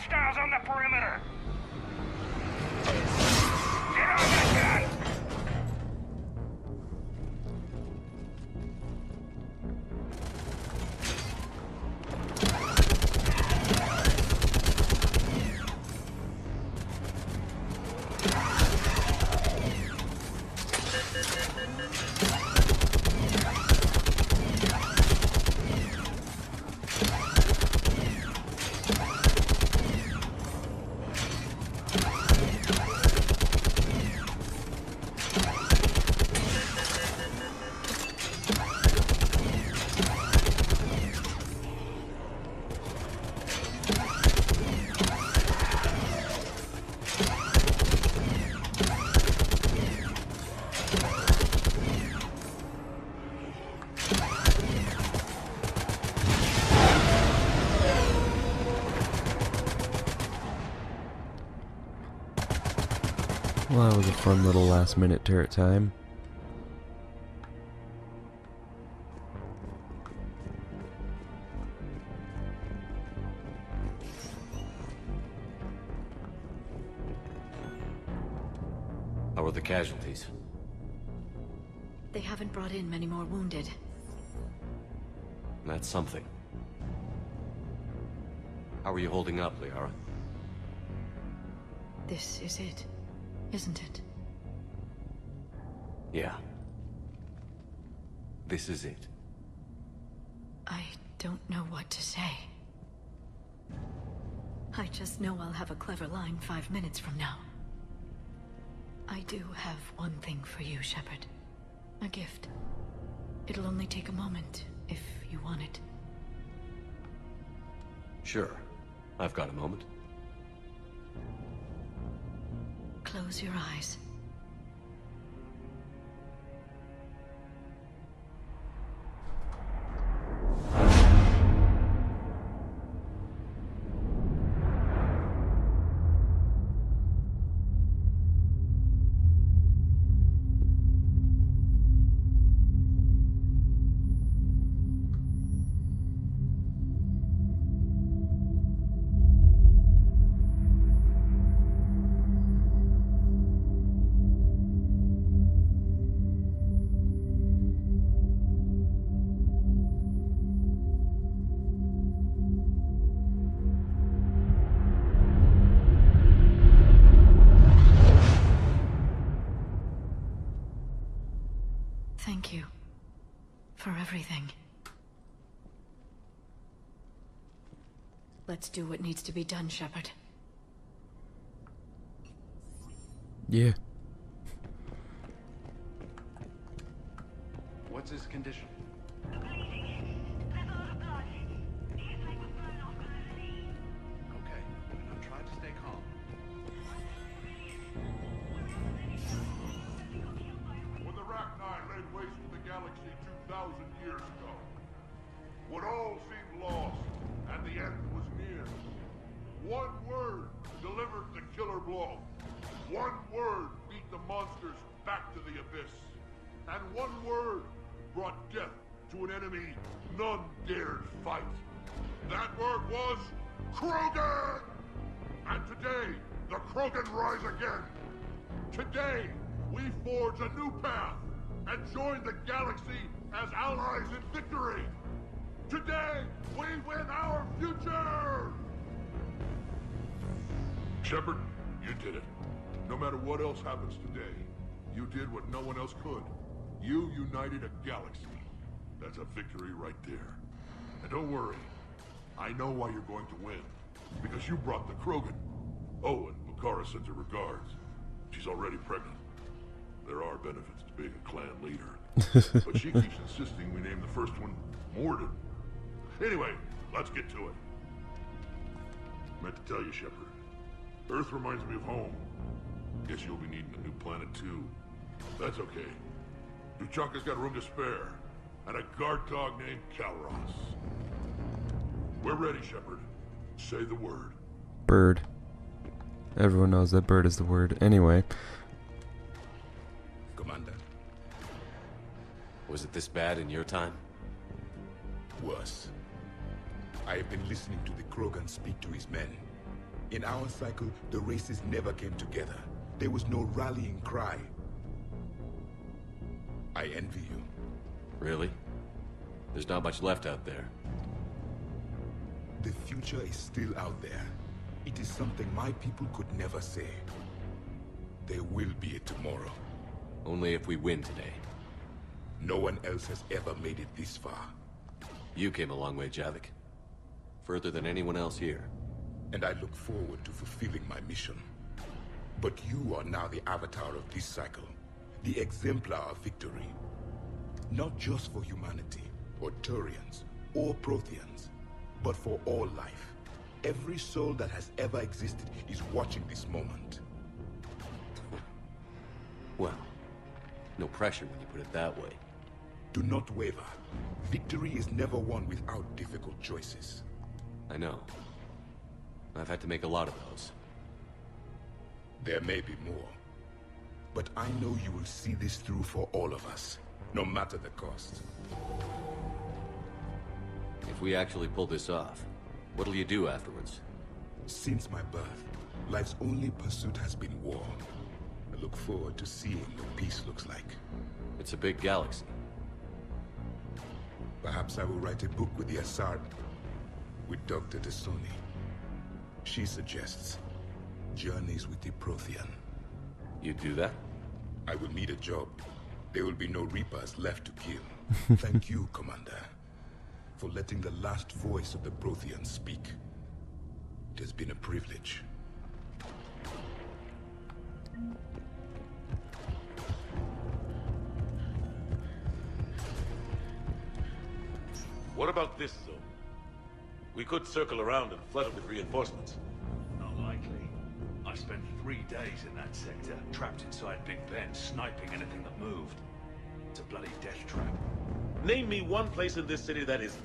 Hostiles on the perimeter! Get on that gun! Well, that was a fun little last-minute turret time. How are the casualties? They haven't brought in many more wounded. That's something. How are you holding up, Liara? This is it, isn't it? Yeah. This is it. I don't know what to say. I just know I'll have a clever line 5 minutes from now. I do have one thing for you, Shepard. A gift. It'll only take a moment, if you want it. Sure. I've got a moment. Close your eyes. Thank you for everything. Let's do what needs to be done, Shepard. Yeah. What's his condition? Okay, I'm trying to stay calm. When the Rachni laid waste to the galaxy 2,000 years ago, when all seemed lost and the end was near, one word delivered the killer blow. One word beat the monsters back to the abyss. And one word brought death to an enemy none dared fight. That word was Krogan! And today, the Krogan rise again. Today, we forge a new path and join the galaxy as allies in victory. Today, we win our future! Shepard, you did it. No matter what else happens today, you did what no one else could. You united a galaxy. That's a victory right there. And don't worry, I know why you're going to win. Because you brought the Krogan. Oh, and Makara sends her regards. She's already pregnant. There are benefits to being a clan leader. But she keeps insisting we name the first one Morden. Anyway, let's get to it. Meant to tell you, Shepard. Earth reminds me of home. Guess you'll be needing a new planet too. That's okay. Tuchanka's got room to spare. And a guard dog named Kalros. We're ready, Shepard. Say the word. Bird. Everyone knows that bird is the word. Anyway. Commander. Was it this bad in your time? Worse. I have been listening to the Krogan speak to his men. In our cycle, the races never came together. There was no rallying cry. I envy you. Really? There's not much left out there. The future is still out there. It is something my people could never say. There will be a tomorrow. Only if we win today. No one else has ever made it this far. You came a long way, Javik. Further than anyone else here. And I look forward to fulfilling my mission. But you are now the avatar of this cycle. The exemplar of victory. Not just for humanity, or Turians, or Protheans, but for all life. Every soul that has ever existed is watching this moment. Well, no pressure when you put it that way. Do not waver. Victory is never won without difficult choices. I know. I've had to make a lot of those. There may be more. But I know you will see this through for all of us, no matter the cost. If we actually pull this off, what'll you do afterwards? Since my birth, life's only pursuit has been war. I look forward to seeing what peace looks like. It's a big galaxy. Perhaps I will write a book with the Asard, with Dr. Desoni. She suggests journeys with the Prothean. You do that? I will need a job. There will be no Reapers left to kill. Thank you, Commander, for letting the last voice of the Prothean speak. It has been a privilege. What about this zone? We could circle around and flood it with reinforcements. Not likely. I spent 3 days in that sector, trapped inside Big Ben, sniping anything that moved. It's a bloody death trap. Name me one place in this city that isn't.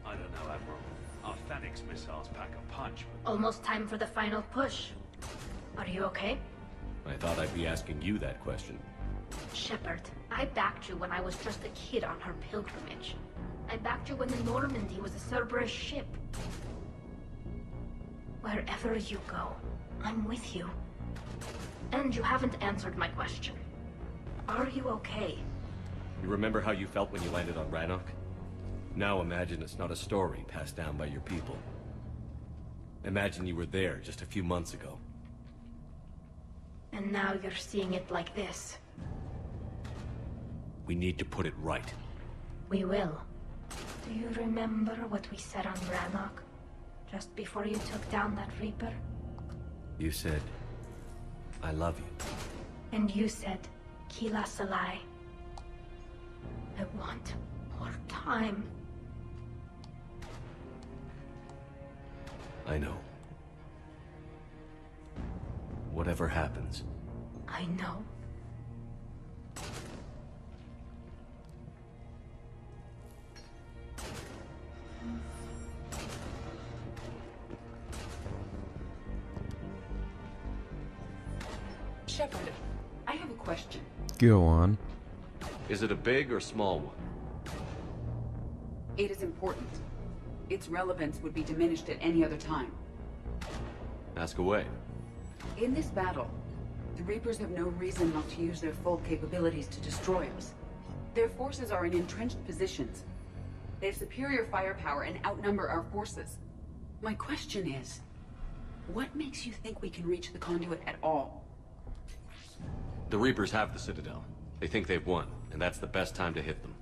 I don't know, Admiral. Our Phoenix missiles pack a punch, but Almost time for the final push. Are you okay? I thought I'd be asking you that question. Shepard, I backed you when I was just a kid on her pilgrimage. I backed you when the Normandy was a Cerberus ship. Wherever you go, I'm with you. And you haven't answered my question. Are you okay? You remember how you felt when you landed on Rannoch? Now imagine it's not a story passed down by your people. Imagine you were there just a few months ago. And now you're seeing it like this. We need to put it right. We will. Do you remember what we said on Rannoch? Just before you took down that Reaper? You said, I love you. And you said, Kila Salai. I want more time. I know. Whatever happens. I know. Shepard, I have a question. Go on. Is it a big or small one? It is important. Its relevance would be diminished at any other time. Ask away. In this battle, the Reapers have no reason not to use their full capabilities to destroy us. Their forces are in entrenched positions. They have superior firepower and outnumber our forces. My question is, what makes you think we can reach the conduit at all? The Reapers have the Citadel. They think they've won, and that's the best time to hit them.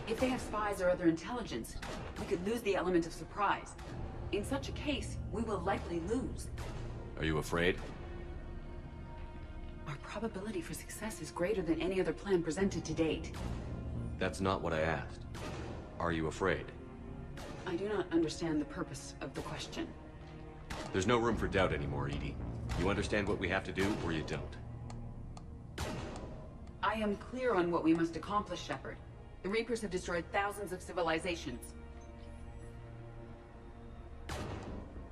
If they have spies or other intelligence, we could lose the element of surprise. In such a case, we will likely lose. Are you afraid? Our probability for success is greater than any other plan presented to date. That's not what I asked. Are you afraid? I do not understand the purpose of the question. There's no room for doubt anymore, Edie. You understand what we have to do, or you don't. I am clear on what we must accomplish, Shepard. The Reapers have destroyed thousands of civilizations.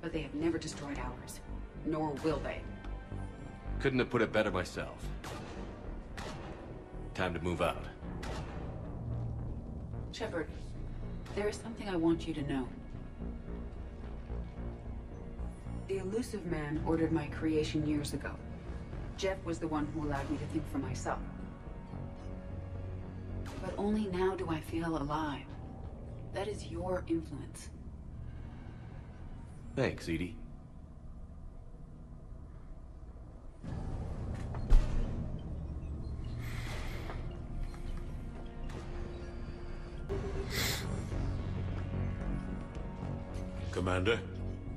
But they have never destroyed ours. Nor will they. Couldn't have put it better myself. Time to move out. Shepard, There is something I want you to know. The elusive man ordered my creation years ago. Jeff was the one who allowed me to think for myself. But only now do I feel alive. That is your influence. Thanks, Edie. Commander,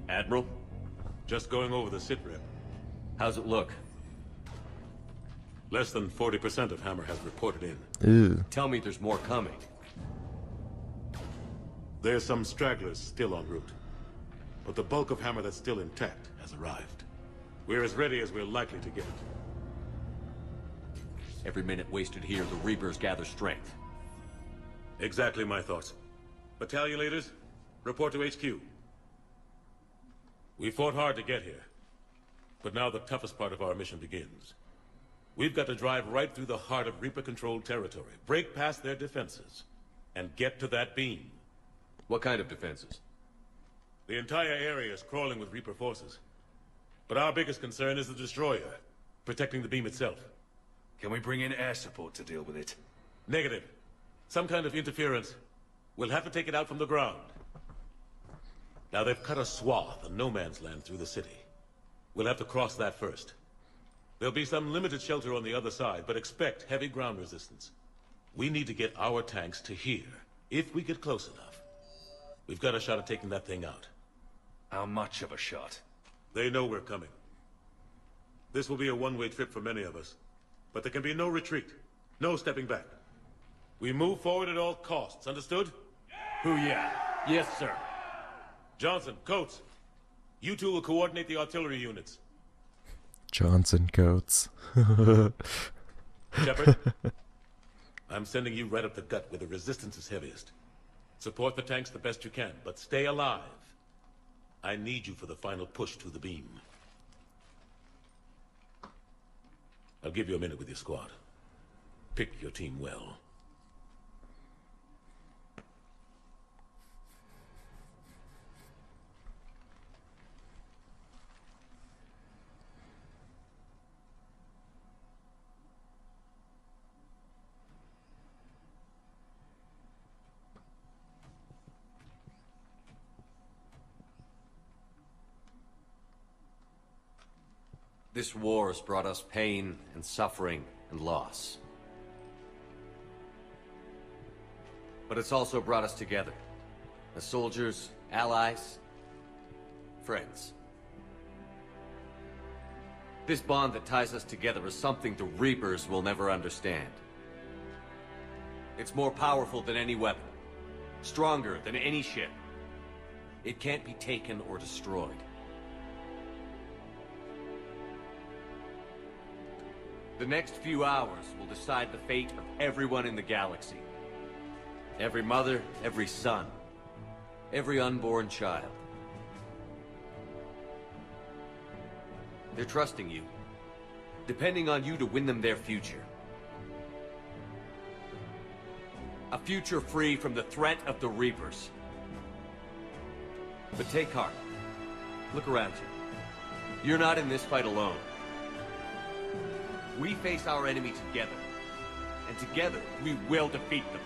Admiral, just going over the sitrep. how's it look? Less than 40% of Hammer has reported in. Ew. Tell me there's more coming. There's some stragglers still en route. But the bulk of Hammer that's still intact has arrived. We're as ready as we're likely to get. Every minute wasted here, the Reapers gather strength. Exactly my thoughts. Battalion leaders, report to HQ. We fought hard to get here. But now the toughest part of our mission begins. We've got to drive right through the heart of Reaper-controlled territory, break past their defenses, and get to that beam. What kind of defenses? The entire area is crawling with Reaper forces. But our biggest concern is the destroyer, protecting the beam itself. Can we bring in air support to deal with it? Negative. Some kind of interference. We'll have to take it out from the ground. Now they've cut a swath of no man's land through the city. We'll have to cross that first. There'll be some limited shelter on the other side, but expect heavy ground resistance. We need to get our tanks to here, if we get close enough. We've got a shot at taking that thing out. How much of a shot? They know we're coming. This will be a one-way trip for many of us. But there can be no retreat. No stepping back. We move forward at all costs, understood? Booyah. Yes, sir. Johnson, Coates, you two will coordinate the artillery units. Johnson Coates. Shepard, I'm sending you right up the gut where the resistance is heaviest. Support the tanks the best you can, but stay alive. I need you for the final push to the beam. I'll give you a minute with your squad. Pick your team well. This war has brought us pain and suffering and loss. But it's also brought us together. As soldiers, allies, friends. This bond that ties us together is something the Reapers will never understand. It's more powerful than any weapon. Stronger than any ship. It can't be taken or destroyed. The next few hours will decide the fate of everyone in the galaxy. Every mother, every son, every unborn child. They're trusting you, depending on you to win them their future. A future free from the threat of the Reapers. But take heart. Look around you. You're not in this fight alone. We face our enemy together, and together we will defeat them.